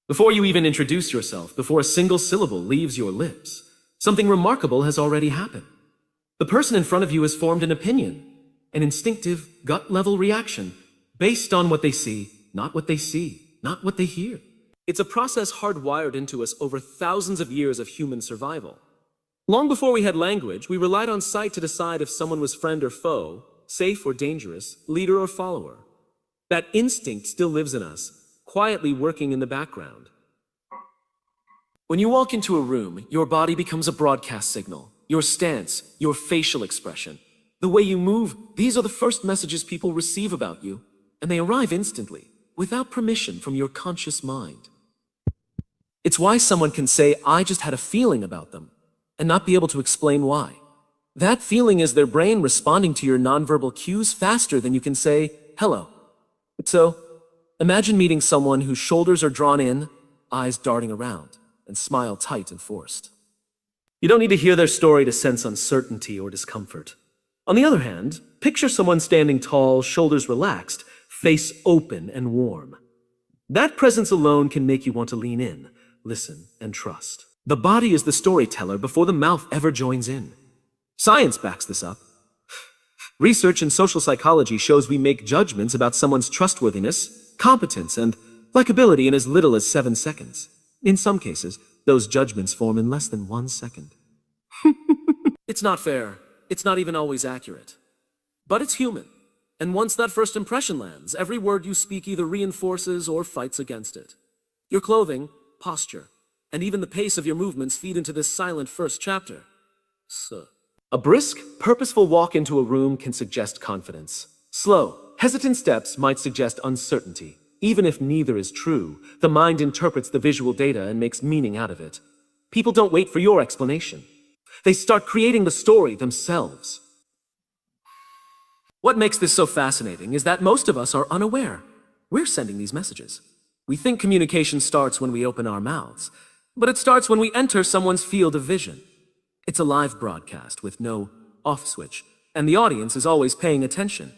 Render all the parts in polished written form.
Before you even introduce yourself, before a single syllable leaves your lips, something remarkable has already happened. The person in front of you has formed an opinion, an instinctive, gut-level reaction, based on what they see, not what they see, not what they hear. It's a process hardwired into us over thousands of years of human survival. Long before we had language, we relied on sight to decide if someone was friend or foe, safe or dangerous, leader or follower. That instinct still lives in us, quietly working in the background. When you walk into a room, your body becomes a broadcast signal. Your stance, your facial expression, the way you move, these are the first messages people receive about you, and they arrive instantly, without permission from your conscious mind. It's why someone can say, "I just had a feeling about them," and not be able to explain why. That feeling is their brain responding to your nonverbal cues faster than you can say, "Hello." So, imagine meeting someone whose shoulders are drawn in, eyes darting around, and smile tight and forced. You don't need to hear their story to sense uncertainty or discomfort. On the other hand, picture someone standing tall, shoulders relaxed, face open and warm. That presence alone can make you want to lean in, listen, and trust. The body is the storyteller before the mouth ever joins in. Science backs this up. Research in social psychology shows we make judgments about someone's trustworthiness, competence, and likability in as little as 7 seconds. In some cases, those judgments form in less than 1 second. It's not fair. It's not even always accurate. But it's human. And once that first impression lands, every word you speak either reinforces or fights against it. Your clothing, posture, and even the pace of your movements feed into this silent first chapter. A brisk, purposeful walk into a room can suggest confidence. Slow, hesitant steps might suggest uncertainty. Even if neither is true, the mind interprets the visual data and makes meaning out of it. People don't wait for your explanation. They start creating the story themselves. What makes this so fascinating is that most of us are unaware. We're sending these messages. We think communication starts when we open our mouths, but it starts when we enter someone's field of vision. It's a live broadcast with no off switch, and the audience is always paying attention.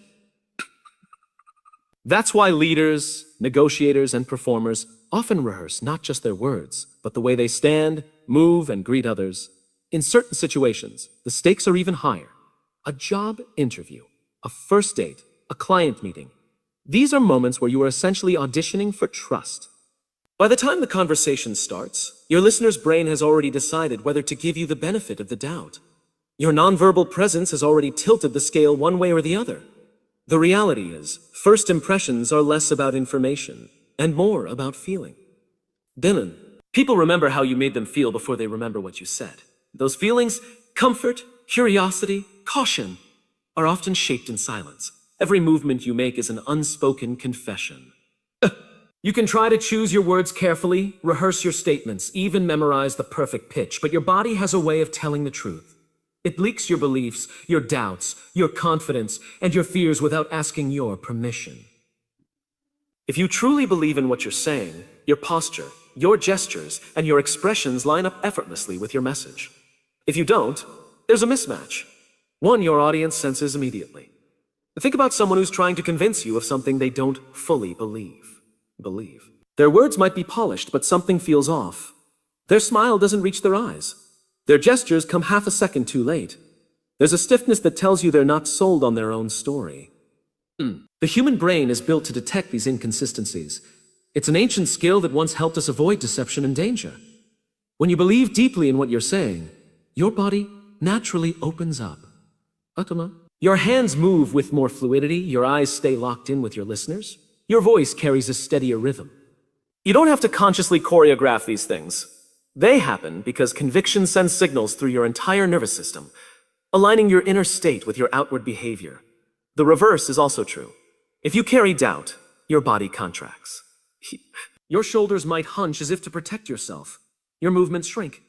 That's why leaders, negotiators, and performers often rehearse not just their words, but the way they stand, move, and greet others. In certain situations, the stakes are even higher. A job interview, a first date, a client meeting. These are moments where you are essentially auditioning for trust. By the time the conversation starts, your listener's brain has already decided whether to give you the benefit of the doubt. Your nonverbal presence has already tilted the scale one way or the other. The reality is, first impressions are less about information and more about feeling. Dylan, people remember how you made them feel before they remember what you said. Those feelings, comfort, curiosity, caution, are often shaped in silence. Every movement you make is an unspoken confession. You can try to choose your words carefully, rehearse your statements, even memorize the perfect pitch, but your body has a way of telling the truth. It leaks your beliefs, your doubts, your confidence, and your fears without asking your permission. If you truly believe in what you're saying, your posture, your gestures, and your expressions line up effortlessly with your message. If you don't, there's a mismatch. One your audience senses immediately. Think about someone who's trying to convince you of something they don't fully believe. Their words might be polished, but something feels off. Their smile doesn't reach their eyes. Their gestures come half a second too late. There's a stiffness that tells you they're not sold on their own story. The human brain is built to detect these inconsistencies. It's an ancient skill that once helped us avoid deception and danger. When you believe deeply in what you're saying, your body naturally opens up. Your hands move with more fluidity, your eyes stay locked in with your listeners, your voice carries a steadier rhythm. You don't have to consciously choreograph these things. They happen because conviction sends signals through your entire nervous system, aligning your inner state with your outward behavior. The reverse is also true. If you carry doubt, your body contracts. Your shoulders might hunch as if to protect yourself. Your movements shrink.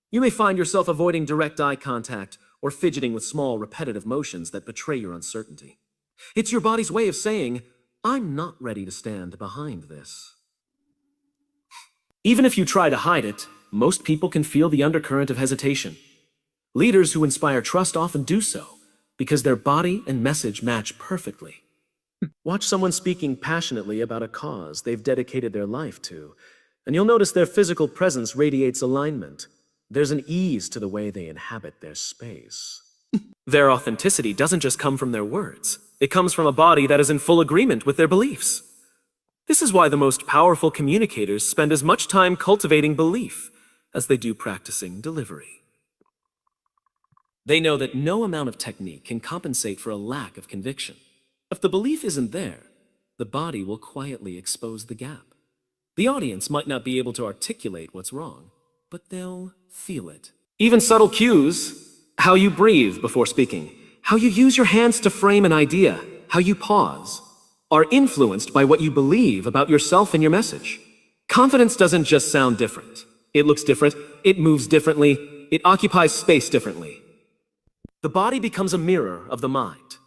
You may find yourself avoiding direct eye contact or fidgeting with small, repetitive motions that betray your uncertainty. It's your body's way of saying, "I'm not ready to stand behind this." Even if you try to hide it, most people can feel the undercurrent of hesitation. Leaders who inspire trust often do so because their body and message match perfectly. Watch someone speaking passionately about a cause they've dedicated their life to. And you'll notice their physical presence radiates alignment. There's an ease to the way they inhabit their space. Their authenticity doesn't just come from their words. It comes from a body that is in full agreement with their beliefs. This is why the most powerful communicators spend as much time cultivating belief as they do practicing delivery. They know that no amount of technique can compensate for a lack of conviction. If the belief isn't there, the body will quietly expose the gap. The audience might not be able to articulate what's wrong, but they'll feel it. Even subtle cues, how you breathe before speaking, how you use your hands to frame an idea, how you pause, are influenced by what you believe about yourself and your message. Confidence doesn't just sound different. It looks different, it moves differently, it occupies space differently. The body becomes a mirror of the mind.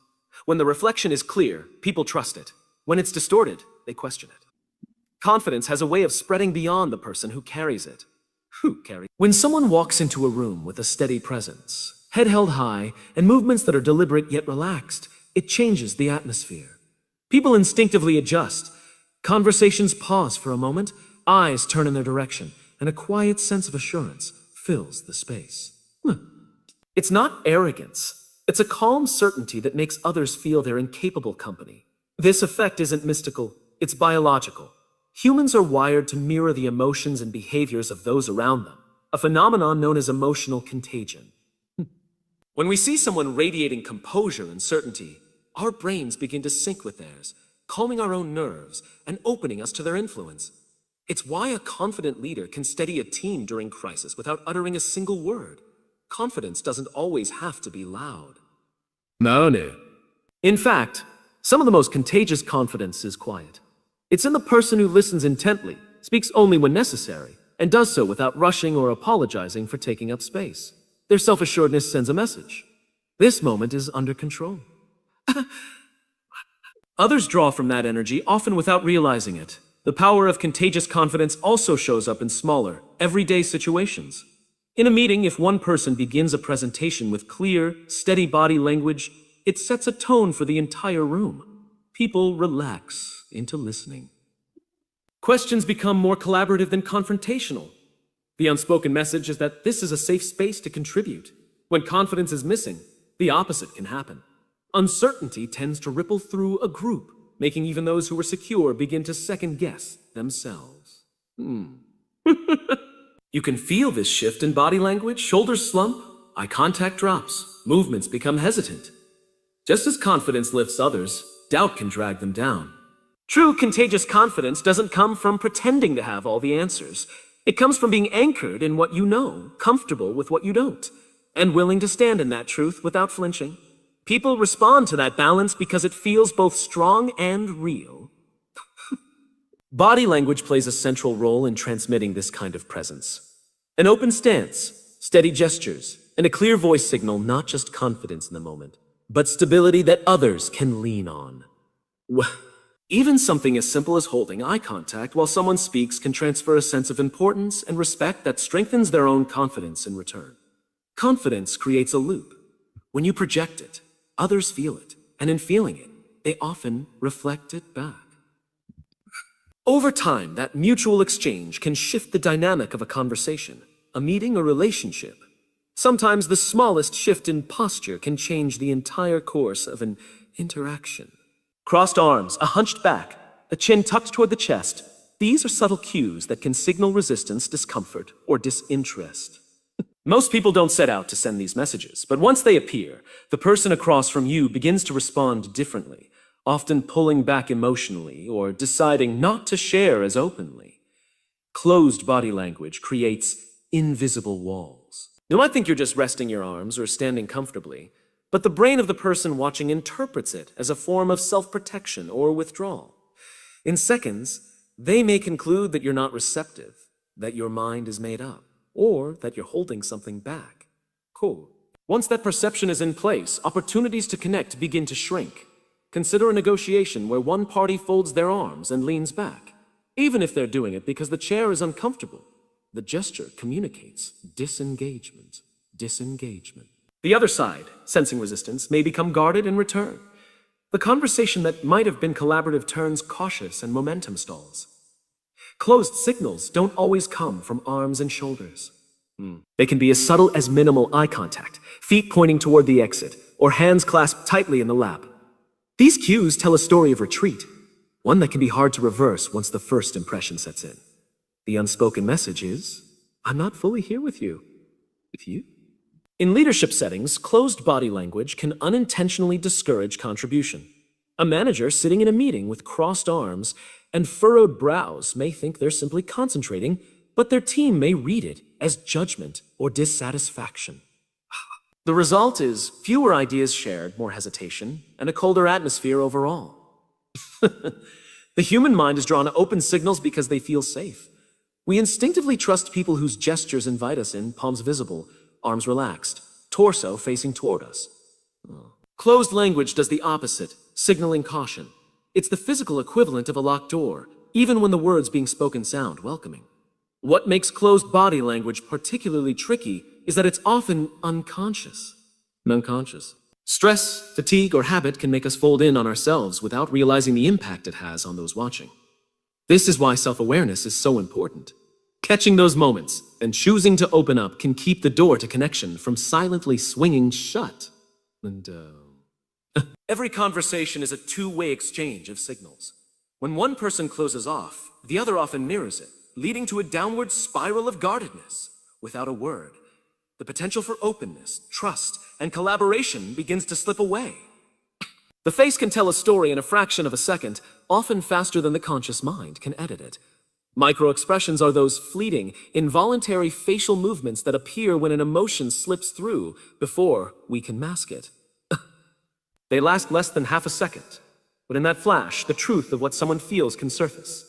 When the reflection is clear, people trust it. When it's distorted, they question it. Confidence has a way of spreading beyond the person who carries it. When someone walks into a room with a steady presence, head held high, and movements that are deliberate yet relaxed, it changes the atmosphere. People instinctively adjust. Conversations pause for a moment, eyes turn in their direction, and a quiet sense of assurance fills the space. It's not arrogance. It's a calm certainty that makes others feel they're in capable company. This effect isn't mystical, it's biological. Humans are wired to mirror the emotions and behaviors of those around them, a phenomenon known as emotional contagion. When we see someone radiating composure and certainty, our brains begin to sync with theirs, calming our own nerves and opening us to their influence. It's why a confident leader can steady a team during crisis without uttering a single word. Confidence doesn't always have to be loud. No. In fact, some of the most contagious confidence is quiet. It's in the person who listens intently, speaks only when necessary, and does so without rushing or apologizing for taking up space. Their self-assuredness sends a message. This moment is under control. Others draw from that energy, often without realizing it. The power of contagious confidence also shows up in smaller, everyday situations. In a meeting, if one person begins a presentation with clear, steady body language, it sets a tone for the entire room. People relax into listening. Questions become more collaborative than confrontational. The unspoken message is that this is a safe space to contribute. When confidence is missing, the opposite can happen. Uncertainty tends to ripple through a group, making even those who were secure begin to second-guess themselves. You can feel this shift in body language. Shoulders slump, eye contact drops, movements become hesitant. Just as confidence lifts others, doubt can drag them down. True contagious confidence doesn't come from pretending to have all the answers. It comes from being anchored in what you know, comfortable with what you don't, and willing to stand in that truth without flinching. People respond to that balance because it feels both strong and real. Body language plays a central role in transmitting this kind of presence. An open stance, steady gestures, and a clear voice signal not just confidence in the moment, but stability that others can lean on. Even something as simple as holding eye contact while someone speaks can transfer a sense of importance and respect that strengthens their own confidence in return. Confidence creates a loop. When you project it, others feel it, and in feeling it, they often reflect it back. Over time, that mutual exchange can shift the dynamic of a conversation, a meeting, or relationship. Sometimes the smallest shift in posture can change the entire course of an interaction. Crossed arms, a hunched back, a chin tucked toward the chest. These are subtle cues that can signal resistance, discomfort, or disinterest. Most people don't set out to send these messages, but once they appear, the person across from you begins to respond differently, often pulling back emotionally or deciding not to share as openly. Closed body language creates invisible walls. You might think you're just resting your arms or standing comfortably, but the brain of the person watching interprets it as a form of self-protection or withdrawal. In seconds, they may conclude that you're not receptive, that your mind is made up, or that you're holding something back. Cool. Once that perception is in place, opportunities to connect begin to shrink. Consider a negotiation where one party folds their arms and leans back. Even if they're doing it because the chair is uncomfortable, the gesture communicates disengagement. The other side, sensing resistance, may become guarded in return. The conversation that might have been collaborative turns cautious and momentum stalls. Closed signals don't always come from arms and shoulders. They can be as subtle as minimal eye contact, feet pointing toward the exit, or hands clasped tightly in the lap. These cues tell a story of retreat, one that can be hard to reverse once the first impression sets in. The unspoken message is, I'm not fully here with you. With you? In leadership settings, closed body language can unintentionally discourage contribution. A manager sitting in a meeting with crossed arms and furrowed brows may think they're simply concentrating, but their team may read it as judgment or dissatisfaction. The result is fewer ideas shared, more hesitation, and a colder atmosphere overall. The human mind is drawn to open signals because they feel safe. We instinctively trust people whose gestures invite us in, palms visible, arms relaxed, torso facing toward us. Closed language does the opposite, signaling caution. It's the physical equivalent of a locked door, even when the words being spoken sound welcoming. What makes closed body language particularly tricky is that it's often unconscious. Stress, fatigue, or habit can make us fold in on ourselves without realizing the impact it has on those watching. This is why self-awareness is so important. Catching those moments and choosing to open up can keep the door to connection from silently swinging shut. Every conversation is a two-way exchange of signals. When one person closes off, the other often mirrors it, leading to a downward spiral of guardedness. Without a word, the potential for openness, trust, and collaboration begins to slip away. The face can tell a story in a fraction of a second, often faster than the conscious mind can edit it. Microexpressions are those fleeting, involuntary facial movements that appear when an emotion slips through before we can mask it. They last less than half a second, but in that flash, the truth of what someone feels can surface.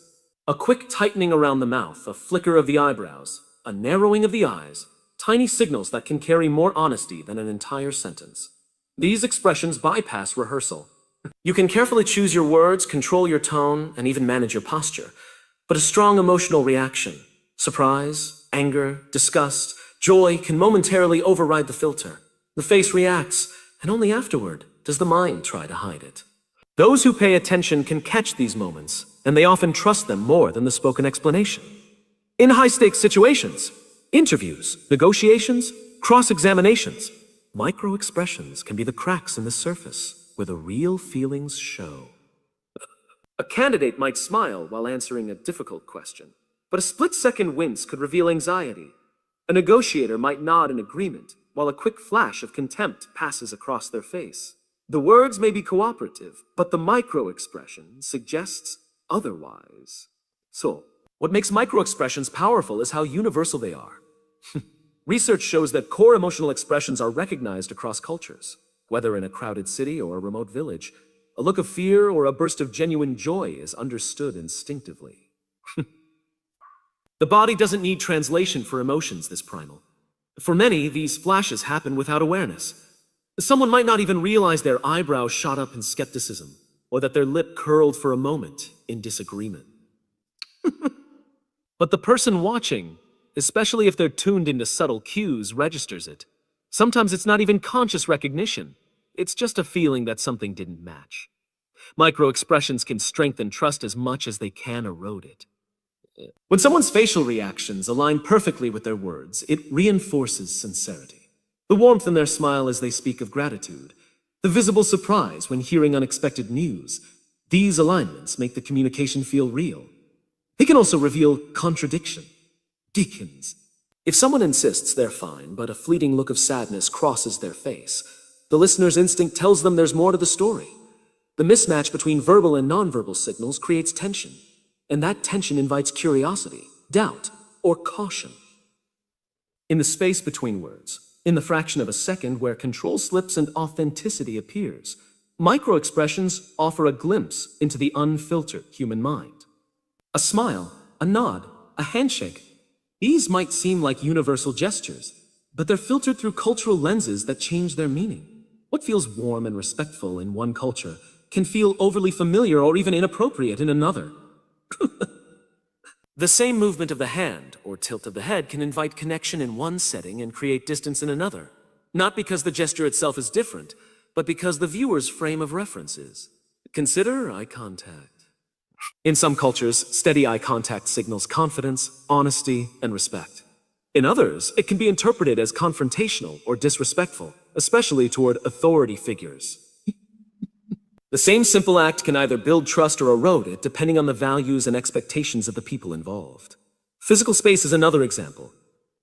A quick tightening around the mouth, a flicker of the eyebrows, a narrowing of the eyes, tiny signals that can carry more honesty than an entire sentence. These expressions bypass rehearsal. You can carefully choose your words, control your tone, and even manage your posture. But a strong emotional reaction, surprise, anger, disgust, joy can momentarily override the filter. The face reacts, and only afterward does the mind try to hide it. Those who pay attention can catch these moments, and they often trust them more than the spoken explanation. In high-stakes situations, interviews, negotiations, cross-examinations, micro-expressions can be the cracks in the surface where the real feelings show. A candidate might smile while answering a difficult question, but a split-second wince could reveal anxiety. A negotiator might nod in agreement, while a quick flash of contempt passes across their face. The words may be cooperative, but the micro-expression suggests otherwise. So, what makes micro-expressions powerful is how universal they are. Research shows that core emotional expressions are recognized across cultures, whether in a crowded city or a remote village. A look of fear or a burst of genuine joy is understood instinctively. The body doesn't need translation for emotions this primal. For many, these flashes happen without awareness. Someone might not even realize their eyebrows shot up in skepticism, or that their lip curled for a moment in disagreement. But the person watching, especially if they're tuned into subtle cues, registers it. Sometimes it's not even conscious recognition. It's just a feeling that something didn't match. Micro-expressions can strengthen trust as much as they can erode it. When someone's facial reactions align perfectly with their words, it reinforces sincerity. The warmth in their smile as they speak of gratitude, the visible surprise when hearing unexpected news, these alignments make the communication feel real. They can also reveal contradiction. Dickens. If someone insists they're fine, but a fleeting look of sadness crosses their face, the listener's instinct tells them there's more to the story. The mismatch between verbal and nonverbal signals creates tension, and that tension invites curiosity, doubt, or caution. In the space between words, in the fraction of a second where control slips and authenticity appears, microexpressions offer a glimpse into the unfiltered human mind. A smile, a nod, a handshake, these might seem like universal gestures, but they're filtered through cultural lenses that change their meaning. What feels warm and respectful in one culture can feel overly familiar or even inappropriate in another. The same movement of the hand or tilt of the head can invite connection in one setting and create distance in another. Not because the gesture itself is different, but because the viewer's frame of reference is. Consider eye contact. In some cultures, steady eye contact signals confidence, honesty, and respect. In others, it can be interpreted as confrontational or disrespectful, especially toward authority figures. The same simple act can either build trust or erode it, depending on the values and expectations of the people involved. Physical space is another example.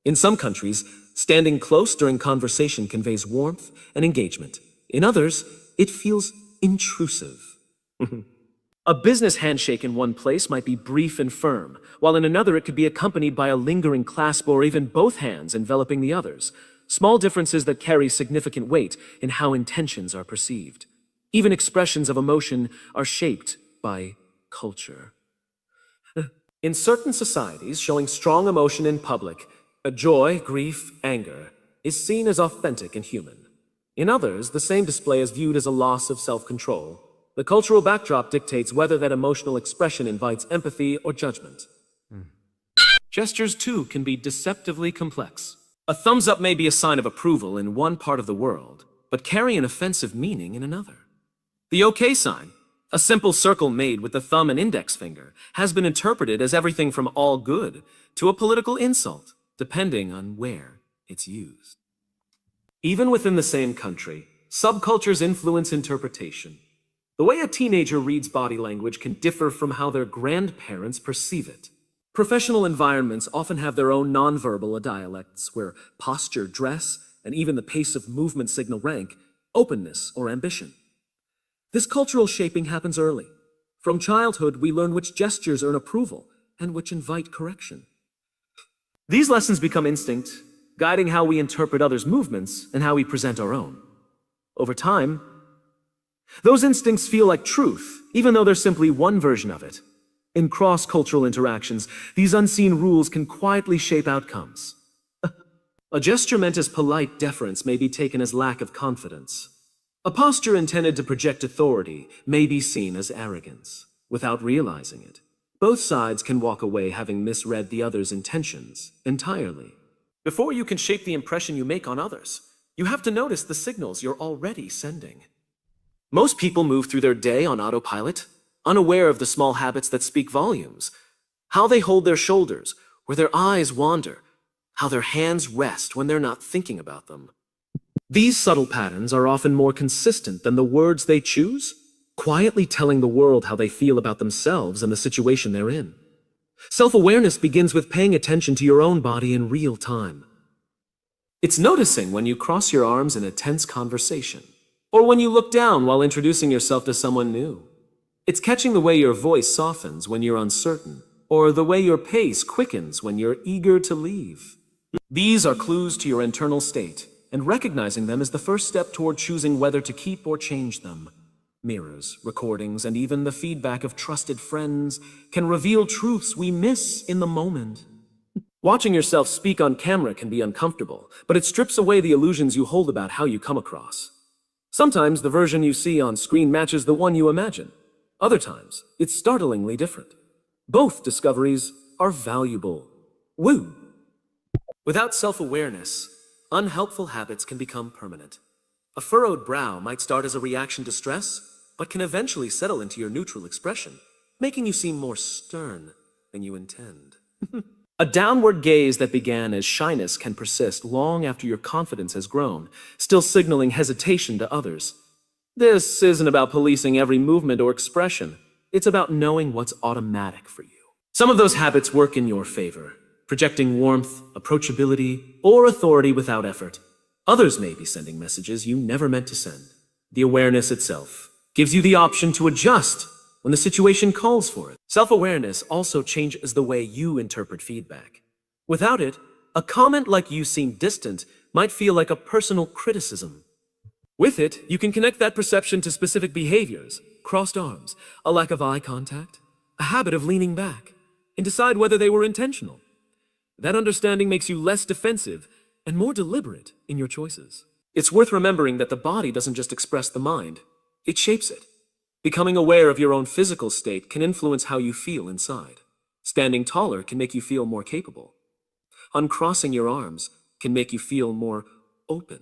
In some countries, standing close during conversation conveys warmth and engagement. In others, it feels intrusive. A business handshake in one place might be brief and firm, while in another it could be accompanied by a lingering clasp or even both hands enveloping the others. Small differences that carry significant weight in how intentions are perceived. Even expressions of emotion are shaped by culture. In certain societies, showing strong emotion in public, joy, grief, anger, is seen as authentic and human. In others, the same display is viewed as a loss of self-control. The cultural backdrop dictates whether that emotional expression invites empathy or judgment. Gestures, too, can be deceptively complex. A thumbs up may be a sign of approval in one part of the world, but carry an offensive meaning in another. The OK sign, a simple circle made with the thumb and index finger, has been interpreted as everything from all good to a political insult, depending on where it's used. Even within the same country, subcultures influence interpretation. The way a teenager reads body language can differ from how their grandparents perceive it. Professional environments often have their own nonverbal dialects where posture, dress, and even the pace of movement signal rank, openness, or ambition. This cultural shaping happens early. From childhood, we learn which gestures earn approval and which invite correction. These lessons become instinct, guiding how we interpret others' movements and how we present our own. Over time, those instincts feel like truth, even though they're simply one version of it. In cross-cultural interactions, these unseen rules can quietly shape outcomes. A gesture meant as polite deference may be taken as lack of confidence. A posture intended to project authority may be seen as arrogance, without realizing it. Both sides can walk away having misread the other's intentions entirely. Before you can shape the impression you make on others, you have to notice the signals you're already sending. Most people move through their day on autopilot, unaware of the small habits that speak volumes. How they hold their shoulders, where their eyes wander, how their hands rest when they're not thinking about them. These subtle patterns are often more consistent than the words they choose, quietly telling the world how they feel about themselves and the situation they're in. Self-awareness begins with paying attention to your own body in real time. It's noticing when you cross your arms in a tense conversation, or when you look down while introducing yourself to someone new. It's catching the way your voice softens when you're uncertain, or the way your pace quickens when you're eager to leave. These are clues to your internal state, and recognizing them is the first step toward choosing whether to keep or change them. Mirrors, recordings, and even the feedback of trusted friends can reveal truths we miss in the moment. Watching yourself speak on camera can be uncomfortable, but it strips away the illusions you hold about how you come across. Sometimes the version you see on screen matches the one you imagine. Other times, it's startlingly different. Both discoveries are valuable. Woo! Without self-awareness, unhelpful habits can become permanent. A furrowed brow might start as a reaction to stress, but can eventually settle into your neutral expression, making you seem more stern than you intend. A downward gaze that began as shyness can persist long after your confidence has grown, still signaling hesitation to others. This isn't about policing every movement or expression. It's about knowing what's automatic for you. Some of those habits work in your favor, projecting warmth, approachability, or authority without effort. Others may be sending messages you never meant to send. The awareness itself gives you the option to adjust when the situation calls for it. Self-awareness also changes the way you interpret feedback. Without it, a comment like "you seem distant" might feel like a personal criticism. With it, you can connect that perception to specific behaviors, crossed arms, a lack of eye contact, a habit of leaning back, and decide whether they were intentional. That understanding makes you less defensive and more deliberate in your choices. It's worth remembering that the body doesn't just express the mind, it shapes it. Becoming aware of your own physical state can influence how you feel inside. Standing taller can make you feel more capable. Uncrossing your arms can make you feel more open.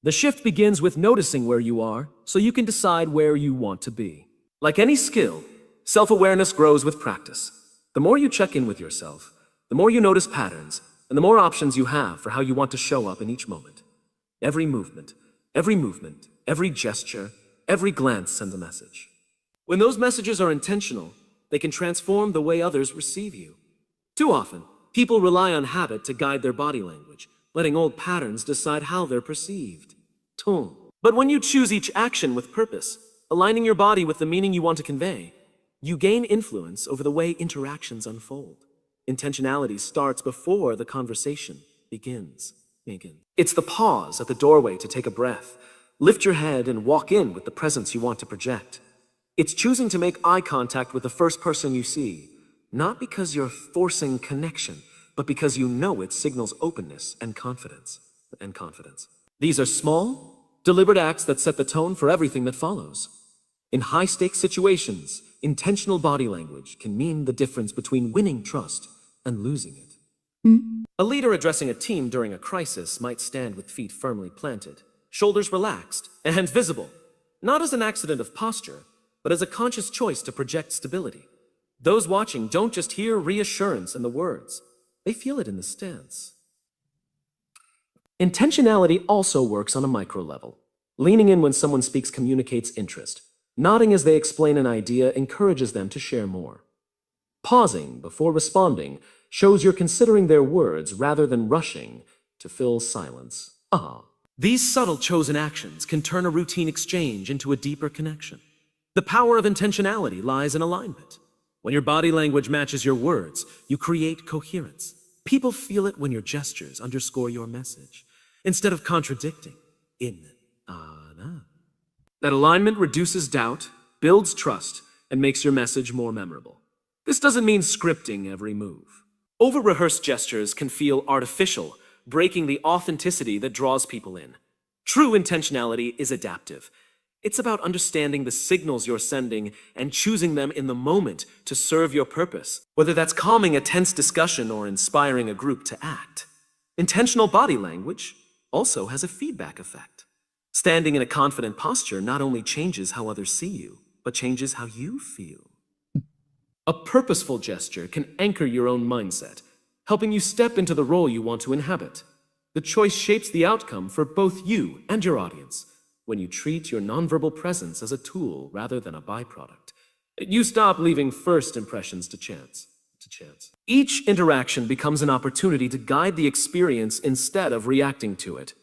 The shift begins with noticing where you are so you can decide where you want to be. Like any skill, Self-awareness grows with practice. The more you check in with yourself, the more you notice patterns, and the more options you have for how you want to show up in each moment. Every movement, every gesture, every glance sends a message. When those messages are intentional, they can transform the way others receive you. Too often, people rely on habit to guide their body language, letting old patterns decide how they're perceived. But when you choose each action with purpose, aligning your body with the meaning you want to convey, you gain influence over the way interactions unfold. Intentionality starts before the conversation begins. It's the pause at the doorway to take a breath, lift your head, and walk in with the presence you want to project. It's choosing to make eye contact with the first person you see, not because you're forcing connection, but because you know it signals openness and confidence. These are small, deliberate acts that set the tone for everything that follows. In high-stakes situations, intentional body language can mean the difference between winning trust and losing it. A leader addressing a team during a crisis might stand with feet firmly planted, shoulders relaxed, and visible, not as an accident of posture, but as a conscious choice to project stability. Those watching don't just hear reassurance in the words, they feel it in the stance. Intentionality also works on a micro level. Leaning in when someone speaks communicates interest. Nodding as they explain an idea encourages them to share more. Pausing before responding shows you're considering their words rather than rushing to fill silence. These subtle chosen actions can turn a routine exchange into a deeper connection. The power of intentionality lies in alignment. When your body language matches your words, you create coherence. People feel it when your gestures underscore your message, instead of contradicting. That alignment reduces doubt, builds trust, and makes your message more memorable. This doesn't mean scripting every move. Over-rehearsed gestures can feel artificial, breaking the authenticity that draws people in. True intentionality is adaptive. It's about understanding the signals you're sending and choosing them in the moment to serve your purpose, whether that's calming a tense discussion or inspiring a group to act. Intentional body language also has a feedback effect. Standing in a confident posture not only changes how others see you, but changes how you feel. A purposeful gesture can anchor your own mindset, helping you step into the role you want to inhabit. The choice shapes the outcome for both you and your audience. When you treat your nonverbal presence as a tool rather than a byproduct, you stop leaving first impressions to chance. Each interaction becomes an opportunity to guide the experience instead of reacting to it.